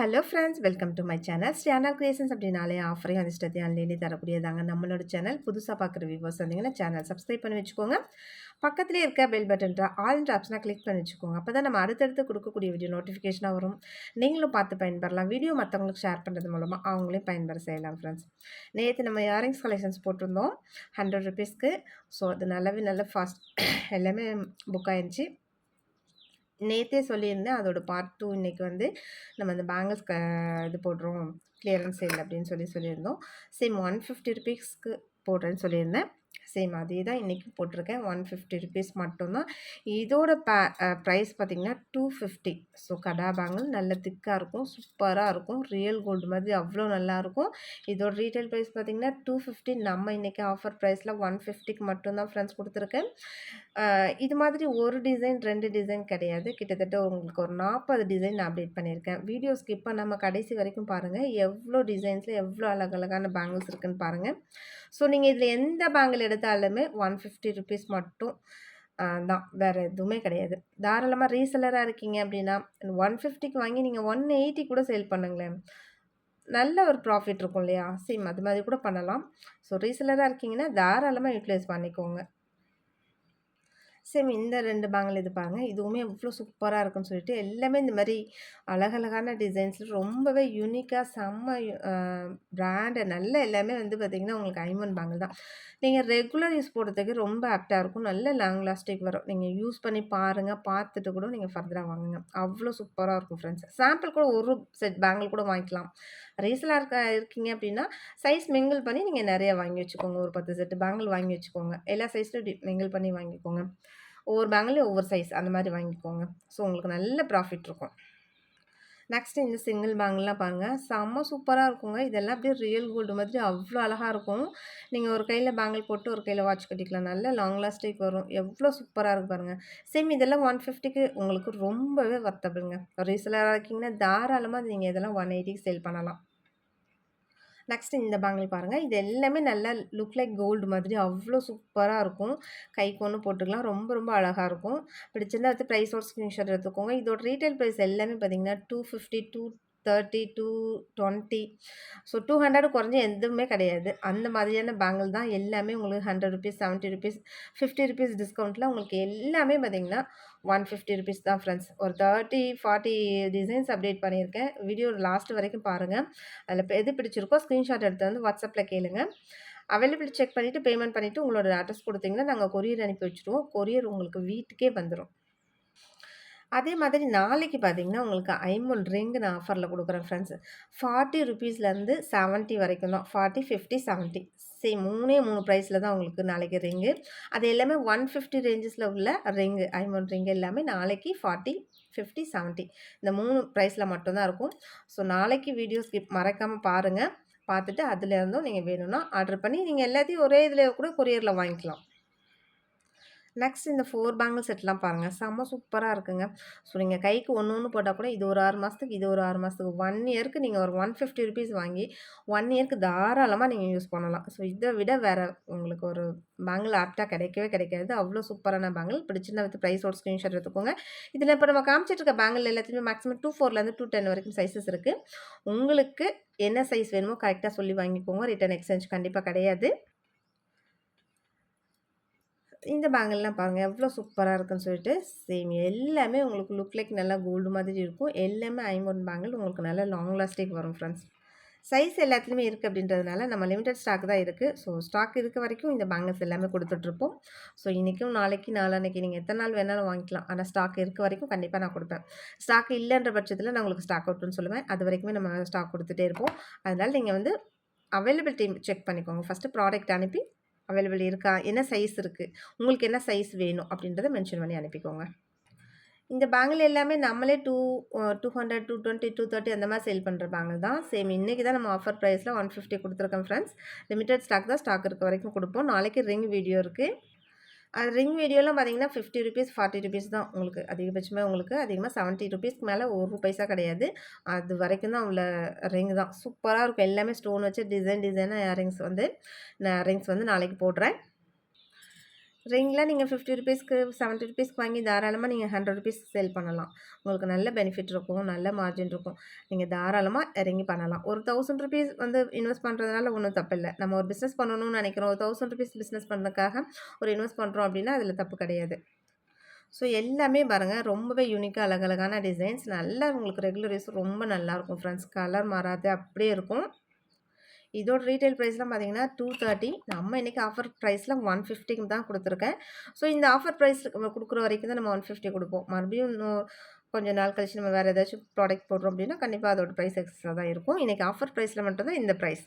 Hello friends, welcome to my channel. Sriyana creations அப்படின்னாலே ஆஃபரையும் அதிர்ஷ்டத்தையும் அள்ளி தரக்கூடியதாங்க நம்மளோட சேனல். புதுசாக பார்க்குற வியூவர்ஸ் வந்தீங்கன்னா சேனல் சப்ஸ்கிரைப் பண்ணி வச்சுக்கோங்க. பக்கத்துலேயே இருக்க பெல் பட்டன்ற ஆல்ன்ற ஆப்ஷனாக கிளிக் பண்ணி வச்சுக்கோங்க. அப்போ தான் நம்ம அடுத்தடுத்து கொடுக்கக்கூடிய வீடியோ நோட்டிஃபிகேஷனாக வரும். நீங்களும் பார்த்து பயன்பெறலாம். வீடியோ மற்றவங்களுக்கு ஷேர் பண்ணுறது மூலமாக அவங்களையும் பயன்பெற செய்யலாம் ஃப்ரெண்ட்ஸ். நேற்று நம்ம இயரிங்ஸ் கலெக்ஷன்ஸ் போட்டிருந்தோம் ₹100. ஸோ அது நல்ல ஃபாஸ்ட் எல்லாமே புக் ஆயிடுச்சு. நேத்தே சொல்லியிருந்தேன். அதோட பார்ட் 2 இன்னைக்கு வந்து நம்ம அந்த பேங்கிள்ஸ் இது போடுறோம். கிளியரன்ஸ் சேல் அப்படின்னு சொல்லியிருந்தோம். சேம் ₹150க்கு போடுறேன்னு சொல்லியிருந்தேன். சேம் அதே தான் இன்றைக்கும் போட்டிருக்கேன். ₹150 மட்டும்தான். இதோட ப்ரைஸ் பார்த்தீங்கன்னா $250. ஸோ கடா பேங்கிள் நல்ல திக்காக இருக்கும், சூப்பராக இருக்கும், ரியல் கோல்டு மாதிரி அவ்வளோ நல்லாயிருக்கும். இதோட ரீட்டைல் ப்ரைஸ் பார்த்தீங்கன்னா $250. நம்ம இன்றைக்கி ஆஃபர் ப்ரைஸில் $150க்கு மட்டும்தான் ஃப்ரெண்ட்ஸ் கொடுத்துருக்கேன். இது மாதிரி ஒரு டிசைன் 2 டிசைன் கிடையாது. கிட்டத்தட்ட உங்களுக்கு ஒரு 40 டிசைன் நான் அப்டேட் பண்ணியிருக்கேன். வீடியோ ஸ்கிப் பண்ணாமல் கடைசி வரைக்கும் பாருங்கள். எவ்வளோ டிசைன்ஸில் எவ்வளோ அழகழகான பேங்கிள்ஸ் இருக்குதுன்னு பாருங்கள். ஸோ நீங்கள் இதில் எந்த பேங்கிள் எடுத்தாலுமே ₹150 மட்டும் தான், வேறு எதுவுமே கிடையாது. தாராளமாக ரீசெல்லராக இருக்கீங்க அப்படின்னா 150க்கு வாங்கி நீங்கள் 180 கூட சேல் பண்ணுங்களேன். நல்ல ஒரு ப்ராஃபிட் இருக்கும் இல்லையா? சேம் அது மாதிரி கூட பண்ணலாம். ஸோ ரீசெல்லராக இருக்கீங்கன்னா தாராளமாக யூட்டிலைஸ் பண்ணிக்கோங்க. சேம் இந்த 2 பேங்கிள் இது பாருங்க. இதுவுமே எவ்வளோ சூப்பராக இருக்குன்னு சொல்லிட்டு எல்லாமே இந்த மாதிரி அழகழகான டிசைன்ஸில் ரொம்பவே யூனிக்காக செம்ம பிராண்டு நல்ல எல்லாமே வந்து பார்த்திங்கன்னா உங்களுக்கு ஐமன் பேங்கிள் தான். நீங்கள் ரெகுலர் யூஸ் போடுறதுக்கு ரொம்ப ஆப்டாக இருக்கும். நல்ல லாங் லாஸ்டிக் வரும். நீங்கள் யூஸ் பண்ணி பாருங்கள். பார்த்துட்டு கூட நீங்கள் ஃபர்தராக வாங்குங்க. அவ்வளோ சூப்பராக இருக்கும் ஃப்ரெண்ட்ஸ். சாம்பிள் கூட ஒரு செட் பேங்கிள் கூட வாங்கிக்கலாம். ரீசெலாக இருக்கீங்க அப்படின்னா சைஸ் மிங்கிள் பண்ணி நீங்கள் நிறைய வாங்கி வச்சுக்கோங்க. ஒரு 10 செட்டு பேங்கிள் வாங்கி வச்சுக்கோங்க. எல்லா சைஸ்லையும் மிங்கிள் பண்ணி வாங்கிக்கோங்க. ஒவ்வொரு பேங்கிலையும் ஒவ்வொரு சைஸ் அந்த மாதிரி வாங்கிக்கோங்க. ஸோ உங்களுக்கு நல்ல ப்ராஃபிட் இருக்கும். நெக்ஸ்ட்டு இந்த சிங்கிள் பேங்கிள்லாம் பாருங்கள், செம்ம சூப்பராக இருக்குங்க. இதெல்லாம் அப்படியே ரியல் கோல்டு மாதிரி அவ்வளோ அழகாக இருக்கும். நீங்கள் ஒரு கையில் பேங்கிள் போட்டு ஒரு கையில் வாட்ச் கட்டிக்கலாம். நல்ல லாங் லாஸ்டிக் வரும். எவ்வளோ சூப்பராக இருக்குது பாருங்கள். சேம் இதெல்லாம் 150க்கு உங்களுக்கு ரொம்பவே வர்த்தபிள்ங்க. ரீசெலராக இருக்கீங்கன்னா தாராளமாக நீங்கள் இதெல்லாம் 180க்கு சேல் பண்ணலாம். நெக்ஸ்ட் இந்த பேங்கிள் பாருங்கள். இது எல்லாமே நல்லா லுக் லைக் கோல்டு மாதிரி அவ்வளோ சூப்பராக இருக்கும். கைக்கு ஒன்று போட்டுக்கலாம். ரொம்ப அழகாக இருக்கும். பிடிச்சிருந்தா அடுத்து ப்ரைஸோட ஸ்க்ரீன்ஷாட் எடுத்துக்கோங்க. இதோட ரீட்டைல் ப்ரைஸ் எல்லாமே பார்த்தீங்கன்னா $250, $230, $220. ஸோ 200 குறைஞ்ச எதுவுமே கிடையாது. அந்த மாதிரியான பேங்கிள் தான் எல்லாமே உங்களுக்கு ₹100, ₹70, ₹50 டிஸ்கவுண்ட்டில் உங்களுக்கு எல்லாமே பார்த்தீங்கன்னா ₹150 தான் ஃப்ரெண்ட்ஸ். ஒரு 30, 40 டிசைன்ஸ் அப்டேட் பண்ணியிருக்கேன். வீடியோ லாஸ்ட் வரைக்கும் பாருங்கள். அதில் எது பிடிச்சிருக்கோ ஸ்க்ரீன்ஷாட் எடுத்து வந்து வாட்ஸ்அப்பில் கேளுங்க. அவைலபிள் செக் பண்ணிவிட்டு பேமெண்ட் பண்ணிவிட்டு உங்களோட அட்ரஸ் கொடுத்தீங்கன்னா நாங்கள் கொரியர் அனுப்பி வச்சுருவோம். கொரியர் உங்களுக்கு வீட்டுக்கே வந்துடும். அதே மாதிரி நாளைக்கு பார்த்தீங்கன்னா உங்களுக்கு ஐமோல் ரிங் நான் ஆஃபரில் கொடுக்குறேன் ஃப்ரெண்ட்ஸ். ₹40லேருந்து $70 வரைக்கும் தான். 40, 50, 70 சேம் 3 ப்ரைஸில் தான் உங்களுக்கு நாளைக்கு ரிங்கு. அது எல்லாமே 150 ரேஞ்சஸில் உள்ள ரிங்கு ஐமோல் ரிங் எல்லாமே நாளைக்கு 40, 50, 70 இந்த 3 ப்ரைஸில் மட்டும்தான் இருக்கும். ஸோ நாளைக்கு வீடியோ ஸ்கிப் மறக்காமல் பாருங்கள். பார்த்துட்டு அதுலேருந்தும் நீங்கள் வேணும்னா ஆர்டர் பண்ணி நீங்கள் எல்லாத்தையும் ஒரே இதில் கூட கொரியரில் வாங்கிக்கலாம். நெக்ஸ்ட் இந்த 4 பேங்கிள் செட்லாம் பாருங்கள். செம்ம சூப்பராக இருக்குங்க. ஸோ நீங்கள் கைக்கு ஒன்று போட்டால் கூட இது ஒரு 6 மாதத்துக்கு, இது ஒரு 6 மாதத்துக்கு, 1 இயருக்கு நீங்கள் ஒரு ₹150 வாங்கி 1 இயருக்கு தாராளமாக நீங்கள் யூஸ் பண்ணலாம். ஸோ இதை விட வேறு உங்களுக்கு ஒரு பேங்கிள் ஆப்டாக கிடைக்கவே கிடைக்காது. அவ்வளோ சூப்பரான பேங்கிள். பிடிச்சிருந்தா வித் ப்ரைஸோட ஸ்க்ரீன்ஷாட் எடுத்துக்கோங்க. இதில் இப்போ நம்ம காமிச்சிட்டு இருக்க பேங்கிள் எல்லாத்தையுமே மேக்ஸிமம் 24லேருந்து 210 வரைக்கும் சைஸஸ் இருக்குது. உங்களுக்கு என்ன சைஸ் வேணுமோ கரெக்டாக சொல்லி வாங்கிக்கோங்க. ரிட்டர்ன் எக்ஸ்சேஞ்ச் கண்டிப்பாக கிடையாது. இந்த பேங்கிள்லாம் பாருங்கள் எவ்வளோ சூப்பராக இருக்குன்னு சொல்லிட்டு. சேம் எல்லாமே உங்களுக்கு லுக் லைக் நல்லா கோல்டு மாதிரி இருக்கும். எல்லாமே ஐமோன் பேங்கிள் உங்களுக்கு நல்லா லாங் லாஸ்டிக் வரும் ஃப்ரெண்ட்ஸ். சைஸ் எல்லாத்துலேயுமே இருக்குது அப்படின்றதுனால நம்ம லிமிடெட் ஸ்டாக் தான் இருக்குது. ஸோ ஸ்டாக் இருக்க வரைக்கும் இந்த பேங்கிள்ஸ் எல்லாமே கொடுத்துட்ருப்போம். ஸோ இன்றைக்கும் நாளைக்கு நாளான்னைக்கு நீங்கள் எத்தனை நாள் வேணாலும் வாங்கிக்கலாம். ஆனால் ஸ்டாக் இருக்க வரைக்கும் கண்டிப்பாக நான் கொடுப்பேன். ஸ்டாக் இல்லைன்ற பட்சத்தில் நான் உங்களுக்கு ஸ்டாக் அவுட்னு சொல்லுவேன். அது வரைக்குமே நம்ம ஸ்டாக் கொடுத்துட்டே இருப்போம். அதனால் நீங்கள் வந்து அவைலபிலிட்டி செக் பண்ணிக்கோங்க. ஃபஸ்ட்டு ப்ராடக்ட் அனுப்பி அவைலபிள் இருக்கா, என்ன சைஸ் இருக்குது, உங்களுக்கு என்ன சைஸ் வேணும் அப்படின்றத மென்ஷன் பண்ணி அனுப்பிக்கோங்க. இந்த பேங்கிள் எல்லாமே நம்மளே 200, 220, 230 அந்த மாதிரி சேல் பண்ணுற பேங்கிள் தான். சேம் இன்றைக்கி தான் நம்ம ஆஃபர் ப்ரைஸில் 150 கொடுத்துருக்கோம் ஃப்ரெண்ட்ஸ். லிமிடெட் ஸ்டாக் தான், ஸ்டாக் இருக்க வரைக்கும் கொடுப்போம். நாளைக்கு ரிங் வீடியோ இருக்குது. அது ரிங் வீடியோலாம் பார்த்தீங்கன்னா ₹50, ₹40 தான் உங்களுக்கு அதிகபட்சமே. உங்களுக்கு அதிகமாக ₹70க்கு மேலே ஒரு பைசா கிடையாது. அது வரைக்கும் தான் உள்ள ரிங் தான். சூப்பராக இருக்கும். எல்லாமே ஸ்டோன் வச்சு டிசைனாக ரிங்ஸ் வந்து நாளைக்கு போடுறேன். ரிங்லாம் நீங்க ₹50க்கு ₹70க்கு வாங்கி தாராளமா நீங்க ₹100 சேல் பண்ணலாம். உங்களுக்கு நல்ல பெனிஃபிட் இருக்கும். நல்ல மார்ஜின் இருக்கும். நீங்க தாராளமா இறங்கி பண்ணலாம். ஒரு ₹1000 வந்து இன்வெஸ்ட் பண்றதுனால ஒண்ணும் தப்பில்ல. நம்ம ஒரு பிசினஸ் பண்ணணும்னு நெனைக்கிறோம். ஒரு ₹1000 பிசினஸ் பண்றதுக்காக ஒரு இன்வெஸ்ட் பண்றோம் அப்டின்னா, அதுல தப்பு கிடையாது. ஸோ எல்லாமே பாருங்க ரொம்பவே யூனிக்கா அழகழகான டிசைன்ஸ். நல்லா உங்களுக்கு ரெகுலர் யூஸ் ரொம்ப நல்லாருக்கும் ஃப்ரெண்ட்ஸ். கலர் மாறாது அப்படியே இருக்கும். இதோட ரீட்டெயில் பிரைஸ்லாம் பார்த்தீங்கன்னா 230. நம்ம இன்னைக்கு ஆஃபர் பிரைஸ்ல 150க்கு தான் குடுத்துருக்கேன். ஸோ இந்த ஆஃபர் பிரைஸ் குடுக்குற வரைக்கும் தான் நம்ம 150 குடுப்போம். மறுபடியும் இன்னும் கொஞ்ச நாள் கழிச்சு நம்ம வேற ஏதாச்சும் ப்ராடக்ட் போடுறோம் அப்படின்னா, கண்டிப்பா அதோட பிரைஸ் எக்ஸ்ட்ரா தான் இருக்கும். இன்னைக்கு ஆஃபர் பிரைஸ்ல மட்டும் தான் இந்த பிரைஸ்.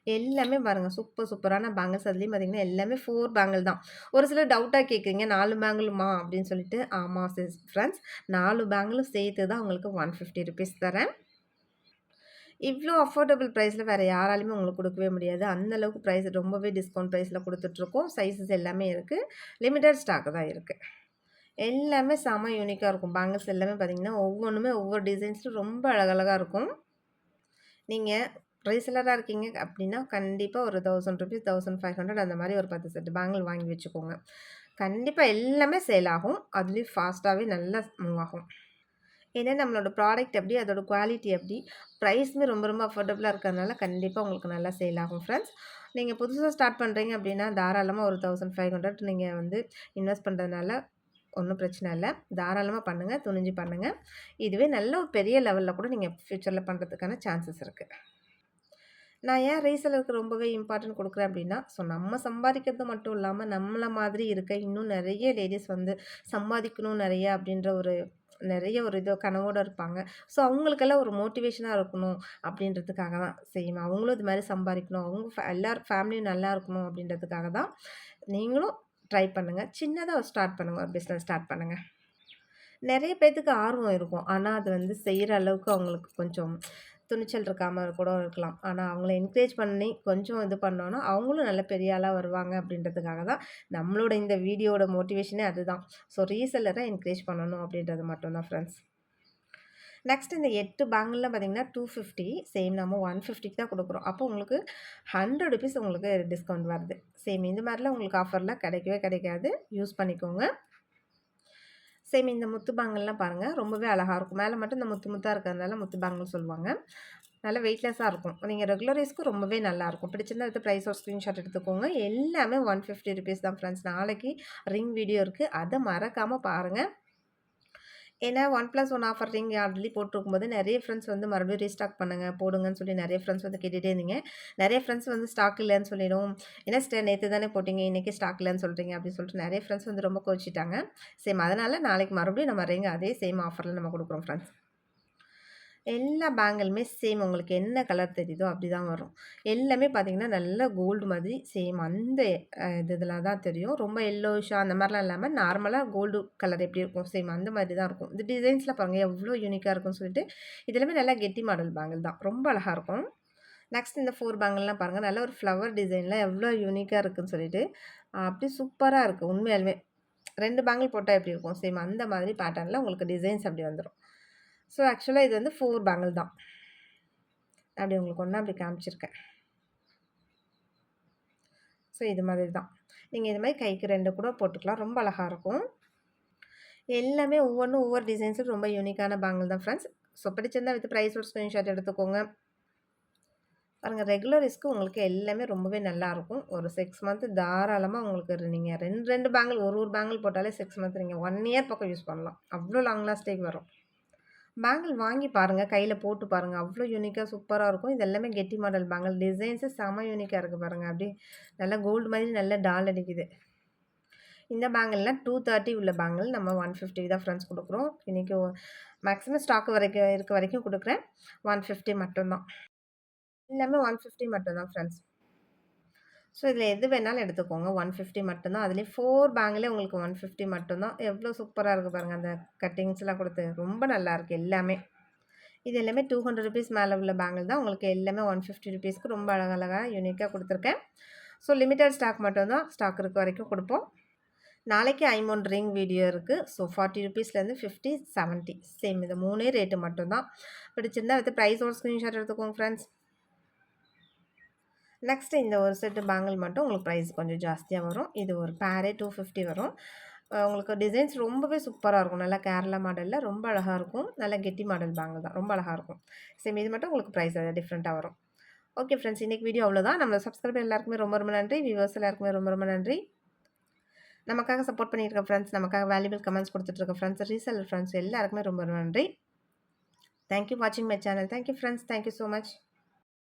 எல்லாமே பாருங்க சூப்பரான பேங்கிள்ஸ். அதுலயும் பார்த்தீங்கன்னா, எல்லாமே 4 பேங்கிள் தான். ஒரு சிலர் டவுட்டா கேட்குறீங்க, 4 பேங்கிளுமா அப்படின்னு சொல்லிட்டு. ஆமா ஃப்ரெண்ட்ஸ். 4 பேங்கிளும் சேர்த்து தான் உங்களுக்கு ₹150 தரேன். இவ்ளோ அஃபோர்டபுள் பிரைஸ்ல வேற யாராலயுமே உங்களுக்கு குடுக்கவே முடியாது. அந்த அளவுக்கு பிரைஸ் ரொம்பவே டிஸ்கவுண்ட் பிரைஸ்ல குடுத்துட்ருக்கோம். சைஸஸ் எல்லாமே இருக்கு. லிமிட்டட் ஸ்டாக் தான் இருக்கு. எல்லாமே செம யூனிக்கா இருக்கும். பேங்கிள்ஸ் எல்லாமே பார்த்தீங்கன்னா, ஒவ்வொன்னுமே ஒவ்வொரு டிசைன்ஸ்ல ரொம்ப அழகழகா இருக்கும். நீங்க ரீசெல்லரா இருக்கீங்க அப்டின்னா, கண்டிப்பா ஒரு ₹1000 1500 அந்த மாரி ஒரு 10 செட் பேங்கிள் வாங்கி வச்சுக்கோங்க. கண்டிப்பா எல்லாமே சேல் ஆகும். அதுலயும் ஃபாஸ்ட்டாவே நல்லா மூவ் ஆகும். ஏன்னா நம்மளோட ப்ராடக்ட் எப்டி, அதோட குவாலிட்டி எப்டி, ப்ரைஸுமே ரொம்ப அஃபோர்டபுளா இருக்கிறதுனால கண்டிப்பா உங்களுக்கு நல்லா சேல் ஆகும் ஃப்ரெண்ட்ஸ். நீங்க புதுசா ஸ்டார்ட் பண்றீங்க அப்டின்னா, தாராளமா ஒரு 1500 நீங்க வந்து இன்வெஸ்ட் பண்றதுனால ஒண்ணும் பிரச்சனை இல்ல. தாராளமா பண்ணுங்க. துணிஞ்சு பண்ணுங்க. இதுவே நல்ல ஒரு பெரிய லெவல்ல கூட நீங்க ஃபியூச்சர்ல பண்றதுக்கான சான்சஸ் இருக்கு. நான் ஏன் ரீசெல்லருக்கு ரொம்பவே இம்பார்ட்டன்ட் குடுக்குறேன் அப்டின்னா, ஸோ நம்ம சம்பாதிக்கிறது மட்டும் இல்லாம, நம்மள மாதிரி இருக்க இன்னும் நெறைய லேடீஸ் வந்து சம்பாதிக்கணும் நெறைய அப்டின்ற ஒரு நெறைய ஒரு இது கனவோட இருப்பாங்க. ஸோ அவங்களுக்கெல்லாம் ஒரு மோட்டிவேஷனா இருக்கணும் அப்டின்றதுக்காக தான். சரி அவங்களும் இது மாரி சம்பாதிக்கணும். அவங்க எல்லார் ஃபேமிலியும் நல்லா இருக்கணும் அப்டின்றதுக்காக தான். நீங்களும் ட்ரை பண்ணுங்க. சின்னதா ஒரு ஸ்டார்ட் பண்ணுங்க. ஒரு பிசினஸ் ஸ்டார்ட் பண்ணுங்க. நெறைய பேத்துக்கு ஆர்வம் இருக்கும். ஆனா, அது வந்து செய்ற அளவுக்கு அவங்களுக்கு கொஞ்சம் துணிச்சல் இருக்காம கூட இருக்கலாம். ஆனா, அவங்கள என்கரேஜ் பண்ணி கொஞ்சம் இது பண்ணோம்னா, அவங்களும் நல்ல பெரிய ஆளா வருவாங்க அப்படின்றதுக்காக தான் நம்மளோட இந்த வீடியோட மோட்டிவேஷனே அதுதான். ஸோ ரீசெல்லர என்கரேஜ் பண்ணணும் அப்படின்றது மட்டும் தான் ஃப்ரெண்ட்ஸ். நெக்ஸ்ட் இந்த 8 பேங்கிள்லாம் பார்த்தீங்கன்னா 250 சேம் நம்ம 150க்கு தான் குடுக்குறோம். அப்போ உங்களுக்கு ₹100 உங்களுக்கு டிஸ்கவுண்ட் வருது. சேம் இந்த மாரிலாம் உங்களுக்கு ஆஃபர்லாம் கிடைக்கவே கிடைக்காது. யூஸ் பண்ணிக்கோங்க. சேம் இந்த முத்து பேங்கிள்லாம் பாருங்க. ரொம்பவே அழகா இருக்கும். மேல மட்டும் இந்த முத்து முத்தா இருக்கிறதுனால முத்து பேங்கிள்னு சொல்லுவாங்க. நல்ல வெயிட்லெஸ்ஸா இருக்கும். நீங்க ரெகுலர் யூஸ்க்கு ரொம்பவே நல்லாயிருக்கும். பிடிச்சிருந்தா வித் பிரைஸ் ஒரு ஸ்க்ரீன்ஷாட் எடுத்துக்கோங்க. எல்லாமே ₹150 தான் ஃப்ரெண்ட்ஸ். நாளைக்கு ரிங் வீடியோ இருக்கு. அத மறக்காம பாருங்க. ஏன்னா 1+1 ஆஃபர் ரிங் ஆல்ரெடி போட்டிருக்கும்போது நெறைய ஃப்ரெண்ட்ஸ் வந்து மறுபடியும் ரீஸ்டாக் பண்ணுங்க, போடுங்கன்னு சொல்லி நெறைய ஃப்ரெண்ட்ஸ் வந்து கேட்டுட்டே இருந்தீங்க. நெறைய ஃப்ரெண்ட்ஸ் வந்து ஸ்டாக் இல்லன்னு சொல்லிடும். என்ன சிஸ்டர் நேத்து தானே போட்டீங்க, இன்னைக்கு ஸ்டாக் இல்லன்னு சொல்றீங்க அப்படின்னு சொல்லிட்டு நெறைய ஃப்ரெண்ட்ஸ் வந்து ரொம்ப கோவிச்சுட்டாங்க. சேம் அதனால நாளைக்கு மறுபடியும் நம்ம ரிங் அதே சேம் ஆஃபர்ல நம்ம குடுக்குறோம் ஃப்ரெண்ட்ஸ். எல்லா பேங்கிளுமே சேம் உங்களுக்கு என்ன கலர் தெரியுதோ அப்படிதான் வரும். எல்லாமே பார்த்தீங்கன்னா, நல்ல கோல்டு மாதிரி சேம் அந்த இதில தான் தெரியும். ரொம்ப எல்லோயிஷா அந்த மாரிலாம் இல்லாம நார்மலா கோல்டு கலர் எப்படி இருக்கும், சேம் அந்த மாதிரி தான் இருக்கும். இந்த டிசைன்ஸ்லாம் பாருங்க எவ்வளோ யூனிக்கா இருக்குன்னு சொல்லிட்டு, இது எல்லாமே நல்லா கெட்டி மாடல் பேங்கிள் தான். ரொம்ப அழகா இருக்கும். நெக்ஸ்ட் இந்த 4 பேங்கிள்லாம் பாருங்க. நல்ல ஒரு ஃப்ளவர் டிசைன்ல எவ்வளோ யூனிக்கா இருக்குன்னு சொல்லிட்டு, அப்படியே சூப்பரா இருக்கு உண்மையாலுமே. 2 பேங்கிள் போட்டா எப்படி இருக்கும்? சேம் அந்த மாதிரி பேட்டர்ன்ல உங்களுக்கு டிசைன்ஸ் அப்படி வந்துரும். ஸோ ஆக்சுவலா இது வந்து 4 பேங்கிள் தான். அப்படி உங்களுக்கு ஒண்ணா அப்படி காமிச்சிருக்கேன். ஸோ இது மாதிரி தான். நீங்க இது மாரி கைக்கு 2 கூட போட்டுக்கலாம். ரொம்ப அழகா இருக்கும். எல்லாமே ஒவ்வொன்னும் ஒவ்வொரு டிசைன்ஸும் ரொம்ப யூனிக்கான பேங்கிள் தான் ஃப்ரெண்ட்ஸ். ஸோ பிடிச்சிருந்தா வித் பிரைஸ் ஒரு ஸ்க்ரீன்ஷாட் எடுத்துக்கோங்க. பாருங்க ரெகுலர் யூஸ்க்கு உங்களுக்கு எல்லாமே ரொம்பவே நல்லாருக்கும். ஒரு 6 மந்த் தாராளமா உங்களுக்கு நீங்க 2 பேங்கிள் ஒரு பேங்கிள் போட்டாலே 6 மந்த் நீங்க 1 இயர் பக்கம் யூஸ் பண்ணலாம். அவ்ளோ லாங் லாஸ்டிங் வரும். பேங்கிள் வாங்கி பாருங்க. கையில போட்டு பாருங்க. அவ்ளோ யூனிக்கா சூப்பரா இருக்கும். இது எல்லாமே கெட்டி மாடல் பேங்கிள். டிசைன்ஸு செம யூனிக்கா இருக்கு பாருங்க. அப்படியே நல்லா கோல்டு மாதிரி நல்ல டால் அடிக்குது. இந்த பேங்கிள்லாம் 230 உள்ள பேங்கிள் நம்ம 150 தான் ஃப்ரெண்ட்ஸ் குடுக்குறோம். இன்னைக்கு மேக்ஸிமம் ஸ்டாக் வரைக்கும் இருக்க வரைக்கும் குடுக்குறேன். 150 மட்டும் தான். எல்லாமே 150 மட்டும் தான் ஃப்ரெண்ட்ஸ். ஸோ இதில எது வேணாலும் எடுத்துக்கோங்க. 150 மட்டும் தான். அதுலயும் 4 பேங்கிலே உங்களுக்கு 150 மட்டும் தான். எவ்ளோ சூப்பரா இருக்கு பாருங்க. அந்த கட்டிங்ஸ்லாம் குடுத்து ரொம்ப நல்லாயிருக்கு எல்லாமே. இது எல்லாமே ₹200 மேல உள்ள பேங்கிள் தான். உங்களுக்கு எல்லாமே ₹150க்கு ரொம்ப அழகழகா யூனிக்கா குடுத்துருக்கேன். ஸோ லிமிட்டட் ஸ்டாக் மட்டும் தான். ஸ்டாக் இருக்க வரைக்கும் குடுப்போம். நாளைக்கு ஐமோன் ரிங் வீடியோ இருக்கு. ஸோ ₹40லேருந்து 50, 70 சேம் இது 3 ரேட்டு மட்டும் தான். பிடிச்சிருந்தா வித் பிரைஸோட ஸ்க்ரீன்ஷாட் எடுத்துக்கோங்க ஃப்ரெண்ட்ஸ். நெக்ஸ்ட்டு இந்த ஒரு செட்டு பேங்கிள் மட்டும் உங்களுக்கு ப்ரைஸ் கொஞ்சம் ஜாஸ்தியா வரும். இது ஒரு பேரே 250 வரும். உங்களுக்கு டிசைன்ஸ் ரொம்பவே சூப்பரா இருக்கும். நல்லா கேரளா மாடல்ல ரொம்ப அழகா இருக்கும். நல்லா கெட்டி மாடல் பேங்கிள் தான். ரொம்ப அழகா இருக்கும். சேம் இது மட்டும் உங்களுக்கு ப்ரைஸ் டிஃப்ரெண்ட்டா வரும். ஓகே ஃப்ரெண்ட்ஸ், இன்னைக்கு வீடியோ அவ்வளோதான். நம்ம சப்ஸ்கிரைபர் எல்லாருக்குமே ரொம்ப ரொம்ப நன்றி. வியூவர்ஸ் எல்லாருக்குமே ரொம்ப ரொம்ப நன்றி. நமக்காக சப்போர்ட் பண்ணிட்டு இருக்க ஃப்ரெண்ட்ஸ், நமக்காக வேல்யூபிள் கமெண்ட்ஸ் குடுத்துட்டு இருக்க ஃப்ரெண்ட்ஸ், ரீசெல்லர் ஃப்ரெண்ட்ஸ் எல்லாருக்குமே ரொம்ப ரொம்ப நன்றி. தேங்க் யூ வாட்சிங் my channel. Thank you friends. Thank you so much.